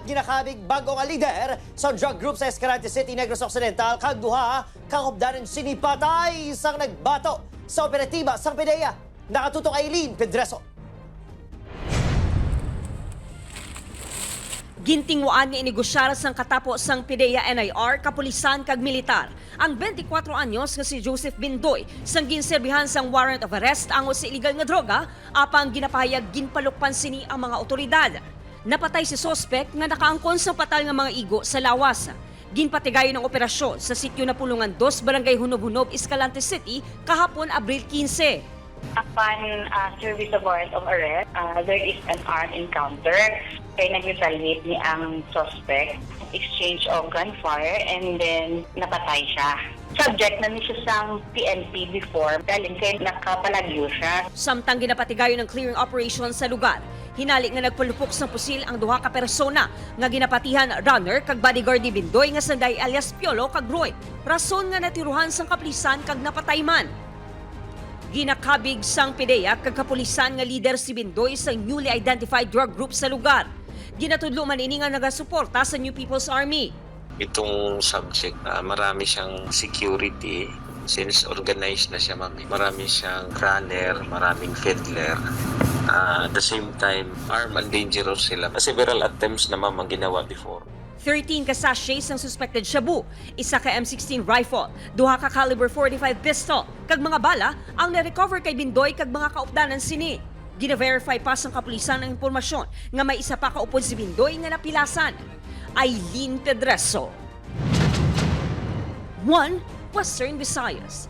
ginakabig bago nga lider sa drug group sa Escalante City, Negros Occidental, kag duha kakupdanan sinipatay sang nagbato sa operatiba sang PDEA. Nakatutok Aileen Pedreso. Gintingwaan nga inegosyar sang katapos sang PDEA NIR, kapulisan kag militar ang 24 anyos nga si Joseph Bindoy sang ginserbihan sang warrant of arrest ango sa illegal nga droga apang ginapahayag ginpalukpan sini ang mga otoridad. Napatay si sospek nga nakaangkon sa patal nga mga igo sa lawas. Ginpatigayon ng operasyon sa sitio na Pulungan 2, Barangay Hunob-Hunob, Escalante City kahapon Abril 15. Upon service of warrant of arrest, there is an armed encounter. Kaya nag-retaliate ni ang suspect, exchange of gunfire, and then napatay siya. Subject na ni siya sang PNP before, dahil kaya nakapalagyo siya. Samtang ginapatigayon ng clearing operation sa lugar, hinali nga nagpalupok sa pusil ang duha ka persona nga ginapatihan runner kag bodyguard ni Bindoy nga sanday alias Piolo kag Roy. Rason nga natiruhan sang kapulisan kag napatay man. Ginakabig sang PDEA kag kapulisan nga leader si Bindoy sa newly identified drug group sa lugar. Ginatudlo man ini nga nagasuporta sa New People's Army. Itong subject, marami siyang security since organized na siya, mami. Marami siyang runner, maraming fiddler. At the same time, armed and dangerous sila. Several attempts na ang ginawa before. 13 ka sachets ng suspected shabu, isa ka M16 rifle, duha ka caliber 45 pistol, kag mga bala ang na-recover kay Bindoy kag mga kaupdanan sini. Gina-verify pa sang kapulisan ang impormasyon nga may isa pa kaupod si Bindoy nga napilasan. Aileen Pedreso, 1 Western Visayas.